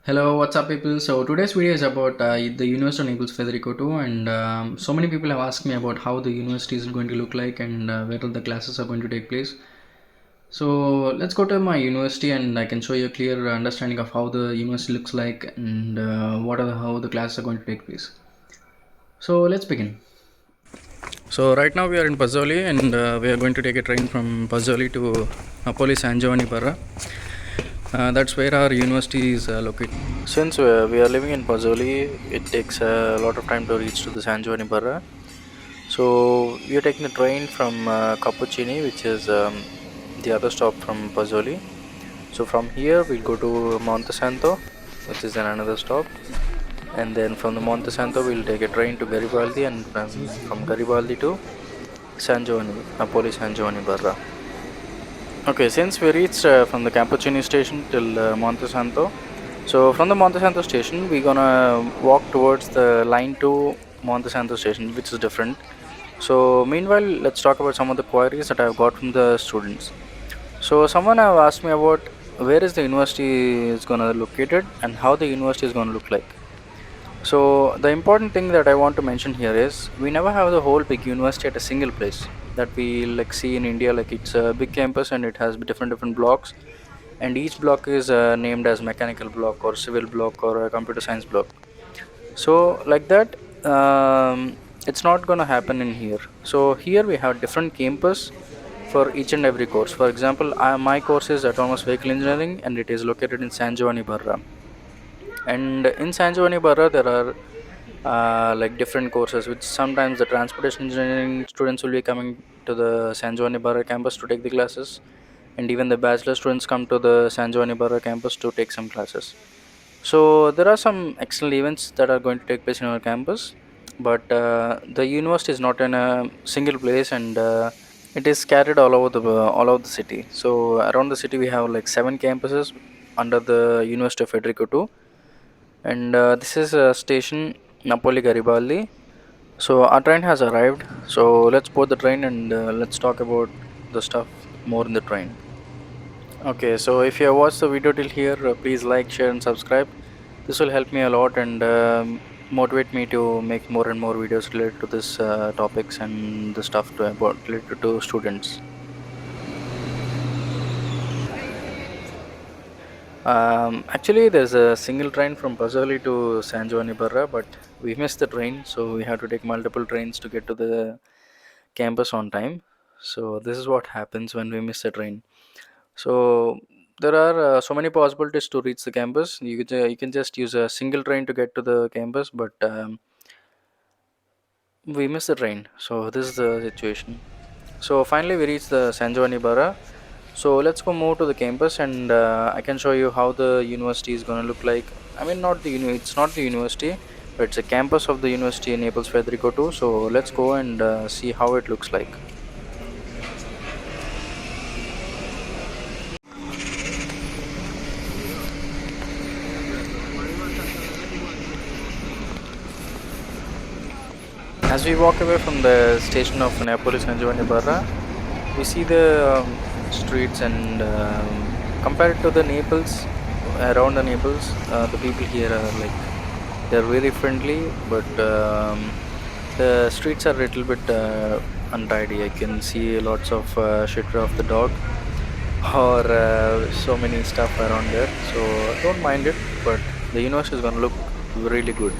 Hello, what's up, people? So today's video is about the University of Naples Federico too, and so many people have asked me about how the university is going to look like and where the classes are going to take place. So let's go to my university, and I can show you a clear understanding of how the university looks like and how the classes are going to take place. So let's begin. So right now we are in Pazzoli, and we are going to take a train from Pazzoli to Napoli San Giovanni Barra. That's where our university is located. Since we are living in Pazzoli, it takes a lot of time to reach to the San Giovanni Barra. So we are taking the train from Cappuccini, which is the other stop from Pazzoli. So from here we'll go to Monte Santo, which is another stop, and then from the Monte Santo we'll take a train to Garibaldi, and from Garibaldi to San Giovanni, Napoli San Giovanni Barra. Okay, since we reached from the Campuccini station till Monte Santo, so from the Monte Santo station, we're gonna walk towards the line to Monte Santo station, which is different. So meanwhile, let's talk about some of the queries that I've got from the students. So someone have asked me about where is the university is gonna located and how the university is gonna look like. So the important thing that I want to mention here is we never have the whole big university at a single place that we like see in India. Like it's a big campus and it has different blocks, and each block is named as mechanical block or civil block or a computer science block. So like that, it's not gonna happen in here. So here we have different campus for each and every course. For example, my course is autonomous vehicle engineering and it is located in San Giovanni Barra. And in San Giovanni Barra, there are like different courses, which sometimes the transportation engineering students will be coming to the San Giovanni Barra campus to take the classes, and even the bachelor students come to the San Giovanni Barra campus to take some classes. So there are some excellent events that are going to take place in our campus, but the university is not in a single place, and it is scattered all over the city. So around the city we have like 7 campuses under the University of Federico too, and this is a station Napoli Garibaldi. So our train has arrived. So let's board the train and let's talk about the stuff more in the train. Okay, so if you have watched the video till here, please like, share, and subscribe. This will help me a lot and motivate me to make more and more videos related to this topics and the stuff about related to students. Actually, there's a single train from Pazzoli to San Giovanni Barra, but we missed the train, so we have to take multiple trains to get to the campus on time. So this is what happens when we miss a train. So there are so many possibilities to reach the campus. You can just use a single train to get to the campus, but we missed the train. So this is the situation. So finally we reached the San Giovanni Barra. So let's go move to the campus, and I can show you how the university is going to look like. I mean, it's not the university, but it's a campus of the University in Naples Federico too. So let's go and see how it looks like. As we walk away from the station of Napoli San Giovanni Barra, we see the streets, and compared to the Naples, around the Naples, the people here are like they're very friendly, but the streets are a little bit untidy. I can see lots of shit of the dog or so many stuff around there. So don't mind it, but the university is gonna look really good.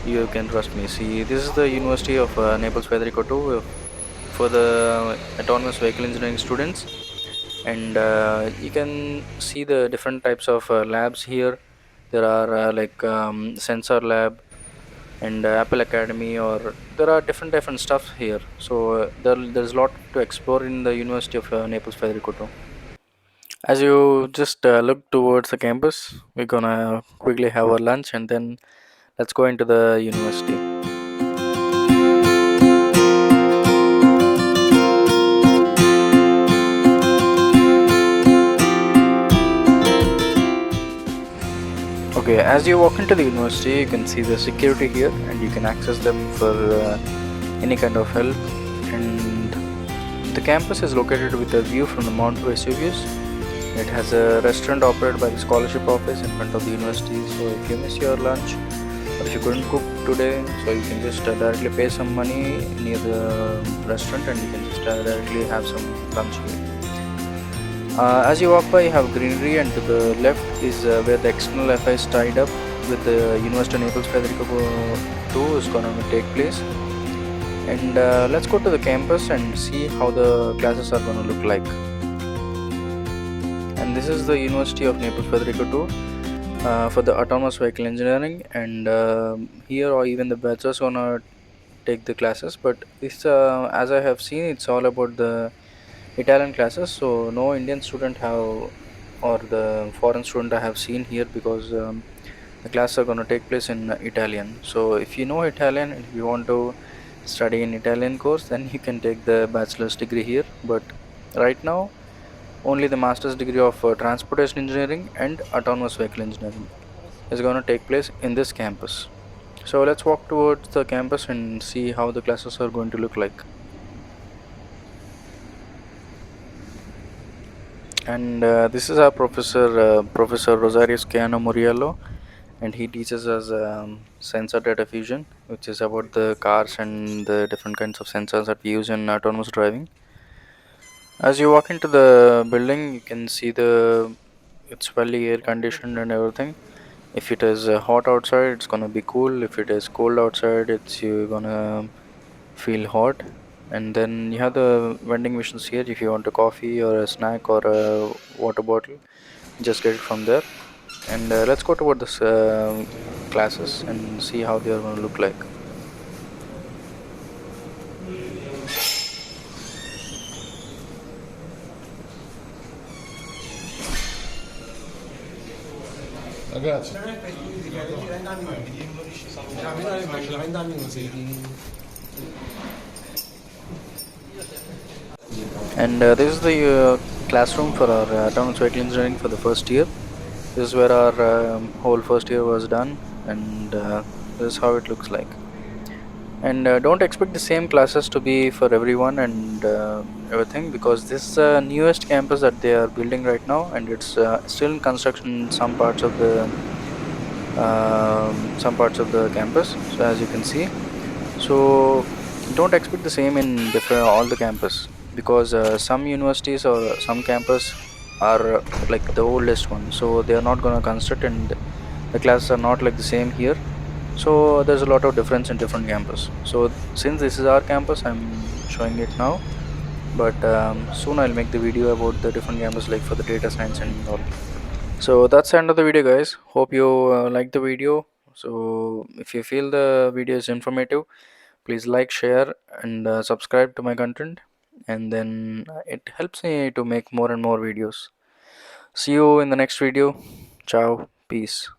You can trust me. See, this is the University of Naples Federico too, for the autonomous vehicle engineering students, and you can see the different types of labs here. There are like sensor lab and Apple Academy, or there are different stuff here. So there's a lot to explore in the University of Naples Federico too. As you just look towards the campus, we're gonna quickly have our lunch and then let's go into the university. Okay, as you walk into the university, you can see the security here and you can access them for any kind of help. And the campus is located with a view from the Mount Vesuvius, It has a restaurant operated by the scholarship office in front of the university. So if you miss your lunch or if you couldn't cook today, so you can just directly pay some money near the restaurant and you can just directly have some lunch here. As you walk by, you have greenery, and to the left is where the external FI is tied up with the University of Naples Federico 2 is going to take place. And let's go to the campus and see how the classes are going to look like. And this is the University of Naples Federico 2 for the autonomous vehicle engineering, and here or even the bachelors gonna take the classes. But this, as I have seen, it's all about the Italian classes, so no Indian student have or the foreign student I have seen here, because the classes are going to take place in Italian. So if you know Italian and if you want to study in Italian course, then you can take the bachelor's degree here. But right now, only the master's degree of transportation engineering and autonomous vehicle engineering is going to take place in this campus. So let's walk towards the campus and see how the classes are going to look like. And this is our Professor Rosario Sciano Muriello, and he teaches us sensor data fusion, which is about the cars and the different kinds of sensors that we use in autonomous driving. As you walk into the building, you can see it's fully air conditioned and everything. If it is hot outside, it's gonna be cool. If it is cold outside, it's you're gonna feel hot. And then you have the vending machines here. If you want a coffee or a snack or a water bottle, just get it from there. And let's go toward this classes and see how they are going to look like. Grazie. And this is the classroom for our autonomous vehicle engineering for the first year. This is where our whole first year was done, and this is how it looks like. And don't expect the same classes to be for everyone and everything, because this is the newest campus that they are building right now, and it's still in construction in some parts of the campus. So as you can see, so don't expect the same in different all the campus, because some universities or some campus are like the oldest one, so they are not going to construct, and the classes are not like the same here. So there's a lot of difference in different campus. So since this is our campus, I'm showing it now, but soon I'll make the video about the different campus, like for the data science and all. So that's the end of the video, guys. Hope you like the video. So if you feel the video is informative, please like, share, and subscribe to my content, and then it helps me to make more and more videos. See you in the next video. Ciao, peace.